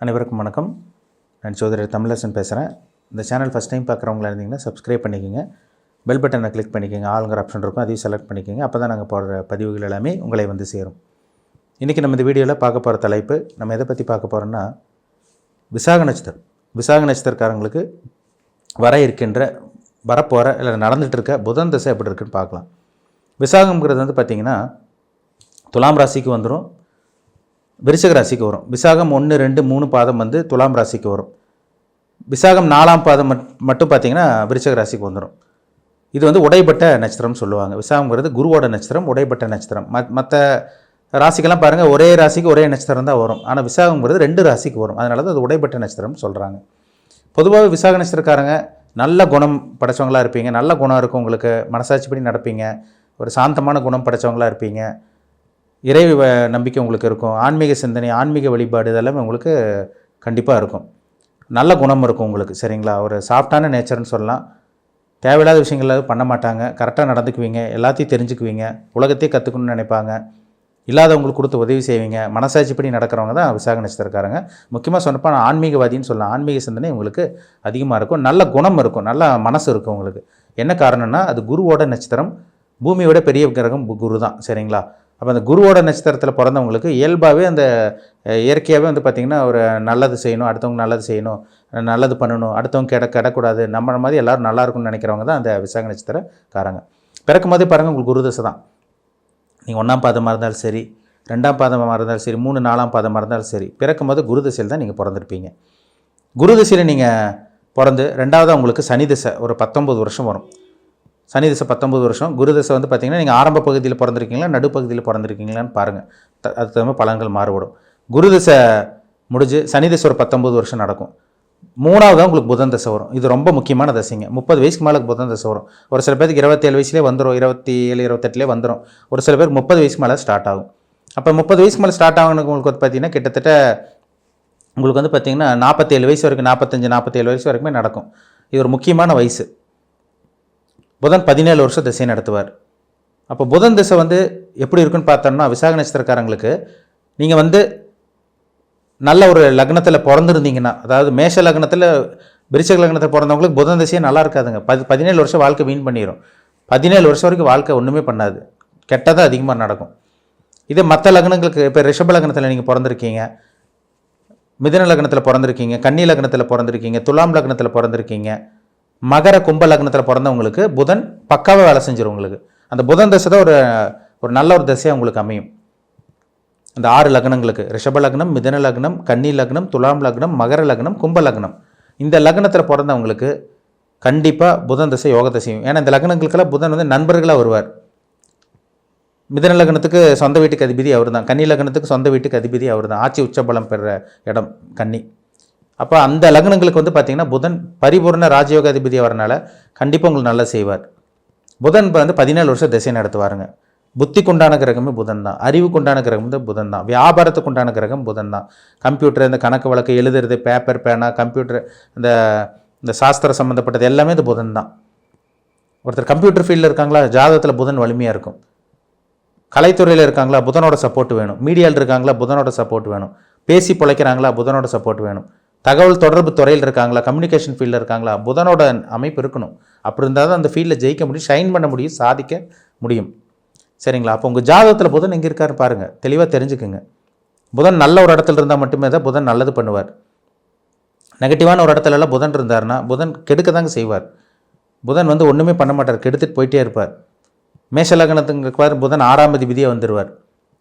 அனைவருக்கும் வணக்கம். நான் ஜோதிடர் தமிழரசன் பேசுகிறேன். இந்த சேனல் ஃபஸ்ட் டைம் பார்க்குறவங்களா இருந்தீங்கன்னா சப்ஸ்கிரைப் பண்ணிக்கோங்க. பெல் பட்டனை கிளிக் பண்ணிக்கோங்க. ஆளுங்கிற ஆப்ஷன் இருக்கும், அதையும் செலக்ட் பண்ணிக்கோங்க. அப்போ தான் நாங்கள் போடுற பதிவுகள் எல்லாமே உங்களை வந்து சேரும். இன்றைக்கி நம்ம இந்த வீடியோவில் பார்க்க போகிற தலைப்பு, நம்ம எதை பற்றி பார்க்க போகிறோன்னா, விசாக நட்சத்திரம். விசாக நட்சத்திரக்காரங்களுக்கு வரப்போகிற இல்லை நடந்துகிட்டு இருக்க புதன் தசை எப்படி இருக்குன்னு பார்க்கலாம். விசாகம்ங்கிறது வந்து பார்த்திங்கன்னா துலாம் ராசிக்கு வந்துடும், விருச்சிக ராசிக்கு வரும். விசாகம் 1, 2, 3 பாதம் வந்து துலாம் ராசிக்கு வரும். விசாகம் 4ஆம் பாதம் மட்டும் பார்த்திங்கன்னா விருச்சிக ராசிக்கு வந்துடும். இது வந்து உடைப்பட்ட நட்சத்திரம்னு சொல்லுவாங்க. விசாகம்ங்கிறது குருவோட நட்சத்திரம், உடைப்பட்ட நட்சத்திரம். மற்ற ராசிக்கெல்லாம் பாருங்கள் ஒரே ராசிக்கு ஒரே நட்சத்திரம் தான் வரும். ஆனால் விசாகம்ங்கிறது 2 ராசிக்கு வரும். அதனால தான் அது உடைப்பட்ட நட்சத்திரம்னு சொல்கிறாங்க. பொதுவாக விசாக நட்சத்திரக்காரங்க நல்ல குணம் படைத்தவங்களாக இருப்பீங்க. நல்ல குணம் இருக்கும் உங்களுக்கு, மனசாட்சிப்படி நடப்பீங்க, ஒரு சாந்தமான குணம் படைத்தவங்களாக இருப்பீங்க, இறை நம்பிக்கை உங்களுக்கு இருக்கும், ஆன்மீக சிந்தனை, ஆன்மீக வழிபாடு இதெல்லாமே உங்களுக்கு கண்டிப்பாக இருக்கும். நல்ல குணம் இருக்கும் உங்களுக்கு, சரிங்களா? ஒரு சாஃப்டான நேச்சர்னு சொல்லலாம். தேவையில்லாத விஷயங்கள் பண்ண மாட்டாங்க, கரெக்டாக நடந்துக்குவீங்க, எல்லாத்தையும் தெரிஞ்சுக்குவீங்க, உலகத்தையே கற்றுக்கணும்னு நினைப்பாங்க, இல்லாதவங்களுக்கு கொடுத்து உதவி செய்வீங்க, மனசாட்சிப்படி நடக்கிறவங்க தான் விசாக நட்சத்திரக்காரங்க. முக்கியமாக சொன்னப்போ நான் ஆன்மீகவாதின்னு சொல்லலாம். ஆன்மீக சிந்தனை உங்களுக்கு அதிகமாக இருக்கும், நல்ல குணம் இருக்கும், நல்ல மனசு இருக்கும் உங்களுக்கு. என்ன காரணம்னா அது குருவோட நட்சத்திரம். பூமியோட பெரிய கிரகம் குரு தான், சரிங்களா? அப்போ அந்த குருவோட நட்சத்திரத்தில் பிறந்தவங்களுக்கு இயல்பாகவே அந்த இயற்கையாகவே வந்து பார்த்திங்கன்னா ஒரு நல்லது செய்யணும், அடுத்தவங்க நல்லது செய்யணும், நல்லது பண்ணணும், அடுத்தவங்க கிடக்கூடாது, நம்ம மாதிரி எல்லோரும் நல்லா இருக்கும்னு நினைக்கிறவங்க தான் அந்த விசாக நட்சத்திரக்காரங்க. பிறக்கும் போதே பாருங்கள் உங்களுக்கு குரு தசை தான். நீங்கள் 1ஆம் பாதமாக இருந்தாலும் சரி, 2ஆம் பாதமாக இருந்தாலும் சரி, 3, 4ஆம் பாதமாக இருந்தாலும் சரி, பிறக்கும் போது குரு தசையில் தான் நீங்கள் பிறந்திருப்பீங்க. குரு தசையில் நீங்கள் பிறந்து 2ஆவது உங்களுக்கு சனி தசை ஒரு 19 வருஷம் வரும். சனி தசை 19 வருஷம். குரு தசை வந்து பார்த்திங்கன்னா நீங்கள் ஆரம்ப பகுதியில் பிறந்திருக்கீங்களா, நடுப்பகுதியில் பிறந்திருக்கீங்களான்னு பாருங்கள். அதுக்கு தகுந்த பலன்கள் மாறுபடும். குரு தசை முடிஞ்சு சனி தசை ஒரு 19 வருஷம் நடக்கும். 3ஆவது தான் உங்களுக்கு புதன் தசை வரும். இது ரொம்ப முக்கியமான தசைங்க. 30 வயசுக்கு மேலே புதன் தசை வரும். ஒரு சில பேருக்கு 27 வயசுலேயே வந்துடும், 27, 28லேயே வந்துடும். ஒரு சில பேருக்கு 30 வயசுக்கு மேலே ஸ்டார்ட் ஆகும். அப்போ 30 வயசுக்கு மேலே ஸ்டார்ட் ஆகணுக்கு உங்களுக்கு வந்து பார்த்திங்கன்னா கிட்டத்தட்ட உங்களுக்கு வந்து பார்த்திங்கன்னா 47 வயசு வரைக்கும், 45, 47 வயசு வரைக்குமே நடக்கும். இது ஒரு முக்கியமான வயசு. புதன் 17 வருஷம் திசை நடத்துவார். அப்போ புதன் திசை வந்து எப்படி இருக்குன்னு பார்த்தோம்னா, விசாக நட்சத்திரக்காரங்களுக்கு நீங்கள் வந்து நல்ல ஒரு லக்னத்தில் பிறந்திருந்தீங்கன்னா, அதாவது மேஷ லக்னத்தில் விருச்சிக லக்னத்தில் பிறந்தவங்களுக்கு புதன் திசையே நல்லா இருக்காதுங்க. 17 வருஷம் வாழ்க்கை வீண் பண்ணிடும். 17 வருஷம் வரைக்கும் வாழ்க்கை ஒன்றுமே பண்ணாது, கெட்டதாக அதிகமாக நடக்கும். இதே மற்ற லக்னங்களுக்கு, இப்போ ரிஷப லக்னத்தில் நீங்கள் பிறந்திருக்கீங்க, மிதுன லக்னத்தில் பிறந்திருக்கீங்க, கன்னி லக்னத்தில் பிறந்திருக்கீங்க, துலாம் லக்னத்தில் பிறந்திருக்கீங்க, மகர கும்ப லக்னத்தில் பிறந்தவங்களுக்கு புதன் பக்காவாக வேலை செஞ்சிடும் உங்களுக்கு. அந்த புதன் தசை தான் ஒரு நல்ல ஒரு தசையாக உங்களுக்கு அமையும். அந்த 6 லக்னங்களுக்கு, ரிஷப லக்னம், மிதுன லக்னம், கன்னி லக்னம், துலாம் லக்னம், மகர லக்னம், கும்ப லக்னம், இந்த லக்னத்தில் பிறந்தவங்களுக்கு கண்டிப்பாக புதன் தசை யோக தசையும். ஏன்னா இந்த லக்னங்களுக்கெல்லாம் புதன் வந்து நண்பர்களாக வருவார். மிதுன லக்னத்துக்கு சொந்த வீட்டுக்கு அதிபதி அவர் தான், கன்னி லக்னத்துக்கு சொந்த வீட்டுக்கு அதிபதி அவர் தான், ஆட்சி உச்சபலம் பெற இடம் கன்னி. அப்போ அந்த லக்னங்களுக்கு வந்து பார்த்திங்கன்னா புதன் பரிபூர்ண ராஜயோக அதிபதி வரனால கண்டிப்பாக உங்களுக்கு நல்லா செய்வார். புதன் வந்து 17 வருஷம் திசை நடத்துவாருங்க. புத்திக்கு உண்டான கிரகமே புதன் தான், அறிவுக்கு உண்டான கிரகம் தான் புதன் தான், வியாபாரத்துக்கு உண்டான கிரகம் புதன் தான். கம்ப்யூட்டர், இந்த கணக்கு வழக்கு எழுதுறது, பேப்பர் பேனா, கம்ப்யூட்டர், இந்த சாஸ்திர சம்மந்தப்பட்டது எல்லாமே இந்த புதன் தான். ஒருத்தர் கம்ப்யூட்டர் ஃபீல்டில் இருக்காங்களா, ஜாதகத்தில் புதன் வலிமையாக இருக்கும். கலைத்துறையில் இருக்காங்களா, புதனோட சப்போர்ட் வேணும். மீடியாவில் இருக்காங்களா, புதனோட சப்போர்ட் வேணும். பேசி பிழைக்கிறாங்களா, புதனோட சப்போர்ட் வேணும். தகவல் தொடர்பு துறையில் இருக்காங்களா, கம்யூனிகேஷன் ஃபீல்டில் இருக்காங்களா, புதனோட அமைப்பு இருக்கணும். அப்படி இருந்தால் தான் அந்த ஃபீல்டில் ஜெயிக்க முடியும், ஷைன் பண்ண முடியும், சாதிக்க முடியும், சரிங்களா? அப்போ உங்கள் ஜாதகத்தில் புதன் எங்கே இருக்காருன்னு பாருங்கள், தெளிவாக தெரிஞ்சுக்குங்க. புதன் நல்ல ஒரு இடத்துல இருந்தால் மட்டுமே தான் புதன் நல்லது பண்ணுவார். நெகட்டிவான ஒரு இடத்துலலாம் புதன் இருந்தார்னா புதன் கெடுக்க தாங்க செய்வார். புதன் வந்து ஒன்றுமே பண்ண மாட்டார், கெடுத்துட்டு போயிட்டே இருப்பார். மேஷ லக்னத்துக்கு புதன் 6ஆம் அதிபதியாக வந்துடுவார்.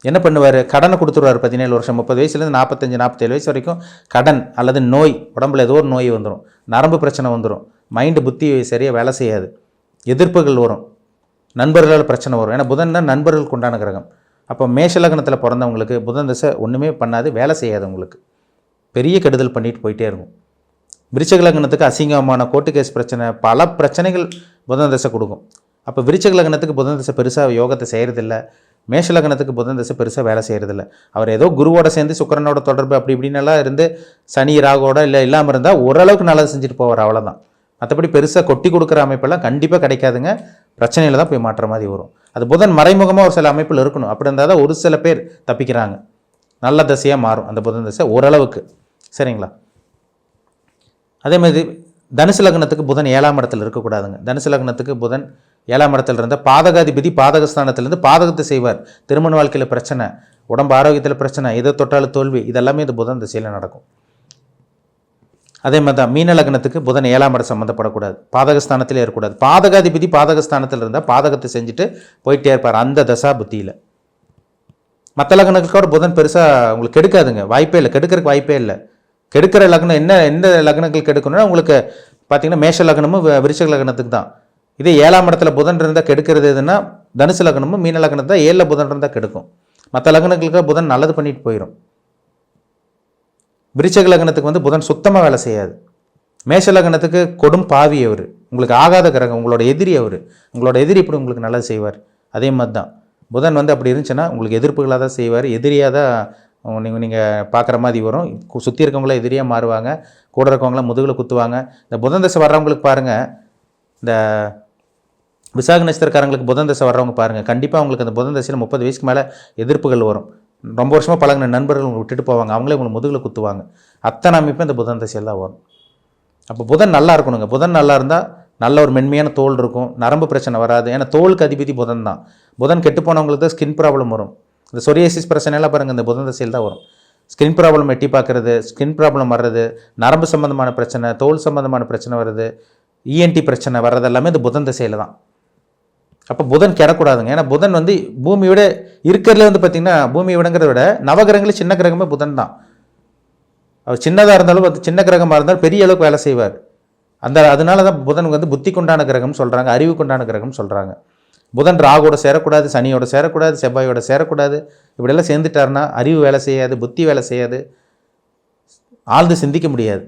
என்ன பண்ணுவார்? கடனை கொடுத்துருவார். 17 வருஷம், 30 வயசுலேருந்து 45, 47 வயசு வரைக்கும் கடன் அல்லது நோய், உடம்புல ஏதோ ஒரு நோய் வந்துடும், நரம்பு பிரச்சனை வந்துடும், மைண்டு புத்தி சரியாக வேலை செய்யாது, எதிர்ப்புகள் வரும், நண்பர்களால் பிரச்சனை வரும். ஏன்னா புதன் தான் நண்பர்களுக்கு உண்டான கிரகம். அப்போ மேஷ லக்னத்தில் பிறந்தவங்களுக்கு புதன் தசை ஒன்றுமே பண்ணாது, வேலை செய்யாது, உங்களுக்கு பெரிய கெடுதல் பண்ணிட்டு போயிட்டே இருக்கும். விருச்சிக லக்னத்துக்கு அசிங்கமான கோர்ட்டு கேஸ் பிரச்சனை, பல பிரச்சனைகள் புதன் தசை கொடுக்கும். அப்போ விருச்சிக லக்னத்துக்கு புதன் தசை பெருசாக யோகத்தை செய்கிறதில்ல, மேஷ லக்னத்துக்கு புதன் தசை பெருசாக வேலை செய்கிறதில்ல. அவர் ஏதோ குருவோட சேர்ந்து சுக்கிரனோட தொடர்பு அப்படி இப்படின்னெல்லாம் இருந்து சனி ராகோட இல்லாமல் இருந்தால் ஓரளவுக்கு நல்லது செஞ்சுட்டு போவார், அவ்வளோதான். மற்றபடி பெருசாக கொட்டி கொடுக்குற அமைப்பெல்லாம் கண்டிப்பாக கிடைக்காதுங்க, பிரச்சனையில் தான் போய் மாற்ற மாதிரி வரும். அது புதன் மறைமுகமாக ஒரு சில அமைப்பில் இருக்கணும். அப்படி இருந்தால் தான் ஒரு சில பேர் தப்பிக்கிறாங்க, நல்ல தசையாக மாறும் அந்த புதன் தசை ஓரளவுக்கு, சரிங்களா? அதே மாதிரி தனுசு லக்னத்துக்கு புதன் 7ஆம் இடத்துல இருக்கக்கூடாதுங்க. தனுசு லக்னத்துக்கு புதன் 7ஆம் இடத்துல இருந்தால் பாதகாதிபதி பாதகஸ்தானத்திலேருந்து பாதகத்தை செய்வார். திருமண வாழ்க்கையில் பிரச்சனை, உடம்பு ஆரோக்கியத்தில் பிரச்சனை, எதை தொட்டாலும் தோல்வி, இதெல்லாமே இந்த புதன் திசையில் நடக்கும். அதே மாதிரி தான் மீன லக்னத்துக்கு புதன் 7ஆம் இடம் சம்மந்தப்படக்கூடாது, பாதகஸ்தானத்திலே இருக்கக்கூடாது. பாதகாதிபதி பாதகஸ்தானத்தில் இருந்தால் பாதகத்தை செஞ்சுட்டு போயிட்டே இருப்பார் அந்த தசா புத்தியில். மற்ற லக்னங்களோட புதன் பெருசாக உங்களுக்கு கெடுக்காதுங்க, வாய்ப்பே இல்லை, கெடுக்கிறதுக்கு வாய்ப்பே இல்லை. கெடுக்கிற லக்னம் எந்த லக்னங்கள் கெடுக்கணும்னா உங்களுக்கு பார்த்தீங்கன்னா மேஷ லக்னமும் விருச்சிக லக்னத்துக்கு தான். இதே 7ஆம் இடத்துல புதன் இருந்தால் கெடுக்கிறது எதுன்னா தனுசு லக்னமும் மீன லக்னத்தை தான் 7ல் புதன் இருந்தால் கெடுக்கும். மற்ற லக்னங்களுக்கு புதன் நல்லது பண்ணிட்டு போயிடும். விருச்சிக லக்னத்துக்கு வந்து புதன் சுத்தமாக வேலை செய்யாது. மேஷ லக்னத்துக்கு கொடும் பாவி அவர், உங்களுக்கு ஆகாத கிரகம், உங்களோட எதிரி அவர். உங்களோட எதிரி இப்படி உங்களுக்கு நல்லது செய்வார். அதே மாதிரி தான் புதன் வந்து அப்படி இருந்துச்சுன்னா உங்களுக்கு எதிர்ப்புகளாக தான் செய்வார், எதிரியாக தான் நீங்கள் பார்க்குற மாதிரி வரும். சுற்றி இருக்கவங்கள எதிரியாக மாறுவாங்க, கூட இருக்கவங்களாம் முதுகில் குத்துவாங்க. இந்த புதன் தசை வர்றவங்களுக்கு பாருங்கள், இந்த விசாக நட்சத்திரக்காரங்களுக்கு புதன் தசை வர்றவங்க பாருங்கள், கண்டிப்பாக அவங்களுக்கு அந்த புதன் தசையில் 30 வயசுக்கு மேலே எதிர்ப்புகள் வரும். ரொம்ப வருஷமாக பழகின நண்பர்கள் உங்களுக்கு விட்டுட்டு போவாங்க, அவங்களே உங்களுக்கு முதுகில் குத்துவாங்க. அத்தனை அமைப்பு இந்த புதன் தசையில் தான் வரும். அப்போ புதன் நல்லா இருக்கணுங்க. புதன் நல்லா இருந்தால் நல்ல ஒரு மென்மையான தோல் இருக்கும், நரம்பு பிரச்சனை வராது. ஏன்னா தோலுக்கு அதிபதி புதன் தான். புதன் கெட்டு போனவங்களுக்கு தான் ஸ்கின் ப்ராப்ளம் வரும். இந்த சொரியாசிஸ் பிரச்சனைலாம் பாருங்கள் இந்த புதன் தசையில் தான் வரும். ஸ்கின் ப்ராப்ளம் எட்டி பார்க்குறது, ஸ்கின் ப்ராப்ளம் வர்றது, நரம்பு சம்மந்தமான பிரச்சனை, தோல் சம்மந்தமான பிரச்சனை வருது, இஎன்டி பிரச்சனை வர்றது எல்லாமே இந்த புதன் தசையில் தான். அப்போ புதன் கிடக்கூடாதுங்க. ஏன்னா புதன் வந்து பூமியோட இருக்கிறதுல வந்து பார்த்திங்கன்னா பூமியை விடங்கிறத விட நவகிரகங்களே சின்ன கிரகமே புதன் தான். அவர் சின்னதாக இருந்தாலும் அது சின்ன கிரகமாக இருந்தாலும் பெரிய அளவுக்கு வேலை செய்வார். அதனால தான் புதன் வந்து புத்திக்குண்டான கிரகம்னு சொல்கிறாங்க, அறிவுக்குண்டான கிரகம்னு சொல்கிறாங்க. புதன் ராகோட சேரக்கூடாது, சனியோட சேரக்கூடாது, செவ்வாயோட சேரக்கூடாது. இப்படியெல்லாம் சேர்ந்துட்டாருன்னா அறிவு வேலை செய்யாது, புத்தி வேலை செய்யாது, ஆழ்ந்து சிந்திக்க முடியாது,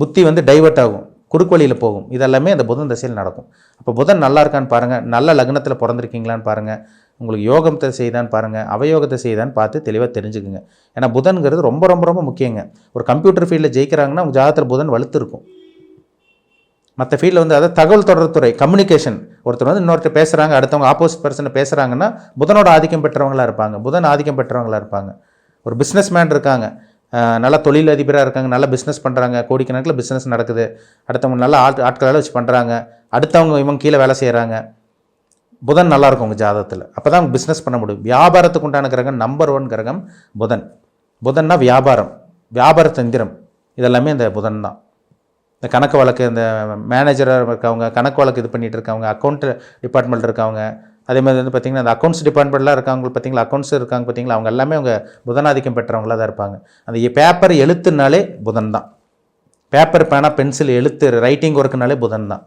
புத்தி வந்து டைவர்ட் ஆகும், குறுக்கு வழியில் போகும். இதெல்லாமே அந்த புதன் தசையில் நடக்கும். அப்போ புதன் நல்லா இருக்கான்னு பாருங்கள், நல்ல லக்னத்தில் பிறந்திருக்கீங்களான்னு பாருங்கள், உங்களுக்கு யோகத்தை செய்தான்னு பாருங்கள், அவயோகத்தை செய்தான்னு பார்த்து தெளிவாக தெரிஞ்சுக்குங்க. ஏன்னா புதன்கிறது ரொம்ப ரொம்ப ரொம்ப முக்கியங்க. ஒரு கம்ப்யூட்டர் ஃபீல்டில் ஜெயிக்கிறாங்கன்னா உங்கள் ஜாதகத்தில் புதன் வலுத்து இருக்கும். மற்ற ஃபீல்டில் வந்து அதாவது தகவல் தொடர்புத்துறை, கம்யூனிகேஷன், ஒருத்தர் வந்து இன்னொருத்தர் பேசுகிறாங்க, அடுத்தவங்க ஆப்போசிட் பர்சனை பேசுகிறாங்கன்னா புதனோட ஆதிக்கம் பெற்றவங்களாக இருப்பாங்க, புதன் ஆதிக்கம் பெற்றவங்களாக இருப்பாங்க. ஒரு பிஸ்னஸ் மேன் இருக்காங்க, நல்லா தொழில் அதிபராக இருக்காங்க, நல்லா பிஸ்னஸ் பண்ணுறாங்க, கோடிக்கணக்கில் பிஸ்னஸ் நடக்குது, அடுத்தவங்க நல்ல ஆட்களால் வச்சு பண்ணுறாங்க, அடுத்தவங்க இவங்க கீழே வேலை செய்கிறாங்க, புதன் நல்லாயிருக்கும் உங்கள் ஜாதகத்தில். அப்போ தான் பிஸ்னஸ் பண்ண முடியும். வியாபாரத்துக்கு உண்டான கிரகம் நம்பர் 1 கிரகம் புதன். புதன்னா வியாபாரம், வியாபார தந்திரம், இதெல்லாமே இந்த புதன் தான். இந்த கணக்கு வழக்கு, இந்த மேனேஜராக இருக்கவங்க, கணக்கு வழக்கு இது பண்ணிகிட்டு இருக்கவங்க, அக்கௌண்ட் டிபார்ட்மெண்ட் இருக்கவங்க, அதே மாதிரி வந்து பார்த்திங்கன்னா அந்த அக்கௌண்ட்ஸ் டிபார்ட்மெண்ட்லாம் இருக்காங்க பார்த்தீங்களா, அக்கௌண்ட்ஸ் இருக்காங்க பார்த்தீங்களா, அவங்க எல்லாமே அவங்க புதனாதிக்கம் பெற்றவங்களாக தான் இருப்பாங்க. அந்த பேப்பர் எழுத்துனாலே புதன் தான். பேப்பர் பேனா பென்சில் எழுத்து ரைட்டிங் ஒர்க்குனாலே புதன் தான்.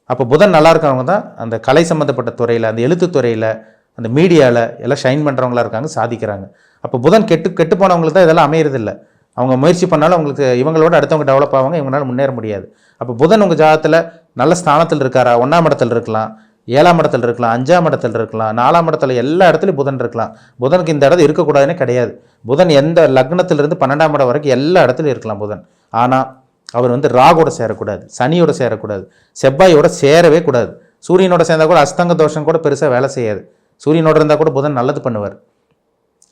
அப்போ புதன் நல்லா இருக்கிறவங்க தான் அந்த கலை சம்மந்தப்பட்ட துறையில், அந்த எழுத்து துறையில், அந்த மீடியாவில் எல்லாம் ஷைன் பண்ணுறவங்களா இருக்காங்க, சாதிக்கிறாங்க. அப்போ புதன் கெட்டு போனவங்களுக்கு தான் இதெல்லாம் அமையறதில்லை. அவங்க முயற்சி பண்ணாலும் அவங்களுக்கு இவங்களோட அடுத்தவங்க டெவலப் ஆவாங்க, இவங்களால முன்னேற முடியாது. அப்போ புதன் உங்கள் ஜாதகத்தில் நல்ல ஸ்தானத்தில் இருக்காரா, 1ஆம் இடத்துல இருக்கலாம், 7ஆம் இடத்துல இருக்கலாம், 5ஆம் இடத்துல இருக்கலாம், 4ஆம் இடத்துல, எல்லா இடத்துலையும் புதன் இருக்கலாம். புதனுக்கு இந்த இடத்துல இருக்கக்கூடாதுன்னே கிடையாது. புதன் எந்த லக்னத்திலிருந்து 12ஆம் இடம் வரைக்கும் எல்லா இடத்துலையும் இருக்கலாம் புதன். ஆனால் அவர் வந்து ராகோட சேரக்கூடாது, சனியோட சேரக்கூடாது, செவ்வாயோட சேரவே கூடாது. சூரியனோட சேர்ந்தால் கூட அஸ்தங்க தோஷம் கூட பெருசாக வேலை செய்யாது. சூரியனோட இருந்தால் கூட புதன் நல்லது பண்ணுவார்.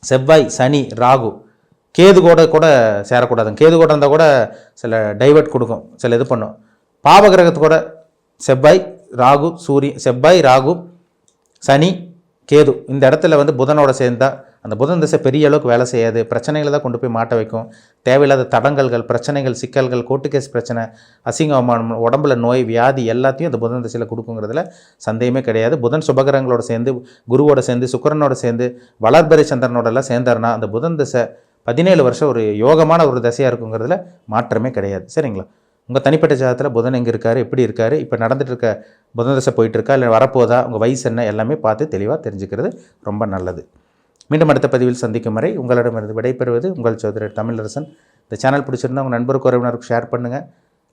செவ்வாய், சனி, ராகு, கேது கூட சேரக்கூடாதுங்க. கேது கூட இருந்தால் கூட சில டைவர்ட் கொடுக்கும், சில இது பண்ணும். பாவகிரகத்து கூட செவ்வாய், ராகு, செவ்வாய், ராகு, சனி, கேது இந்த இடத்துல வந்து புதனோட சேர்ந்தால் அந்த புதன் திசை பெரிய அளவுக்கு வேலை செய்யாது, பிரச்சனைகளை தான் கொண்டு போய் மாட்ட வைக்கும். தேவையில்லாத தடங்கல்கள், பிரச்சனைகள், சிக்கல்கள், கோர்ட்டு கேஸ் பிரச்சனை, அசிங்க அவமானம், உடம்புல நோய், வியாதி எல்லாத்தையும் அந்த புதன் திசையில் கொடுக்குங்கிறதுல சந்தேகமே கிடையாது. புதன் சுபகிரகங்களோட சேர்ந்து, குருவோட சேர்ந்து, சுக்கிரனோட சேர்ந்து, வளர்பிறை சந்திரனோடலாம் சேர்ந்தாருன்னா அந்த புதன் திசை 17 வருஷம் ஒரு யோகமான ஒரு திசையாக இருக்குங்கிறதுல மாற்றமே கிடையாது. சரிங்களா? உங்கள் தனிப்பட்ட ஜாதகத்தில் புதன் எங்கே இருக்கார், எப்படி இருக்கார், இப்போ நடந்துட்டு இருக்க புதன் திசை போயிட்டுருக்கா இல்லை வரப்போதா, உங்கள் வயசு என்ன, எல்லாமே பார்த்து தெளிவாக தெரிஞ்சுக்கிறது ரொம்ப நல்லது. மீண்டும் அடுத்த பதிவில் சந்திக்கும் வரை உங்களிடமிருந்து விடைபெறுவது உங்கள் சோதரர் தமிழரசன். இந்த சேனல் பிடிச்சிருந்தா உங்கள் நண்பருக்கு உறவினருக்கு ஷேர் பண்ணுங்கள்,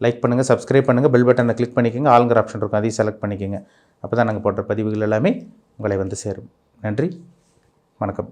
லைக் பண்ணுங்கள், சப்ஸ்கிரைப் பண்ணுங்கள், பெல் பட்டனை கிளிக் பண்ணிக்கோங்க, ஆளுங்கிற ஆப்ஷன் இருக்கும் அதையும் செலக்ட் பண்ணிக்கோங்க. அப்போ தான் நாங்கள் போடுற பதிவுகள் எல்லாமே உங்களை வந்து சேரும். நன்றி, வணக்கம்.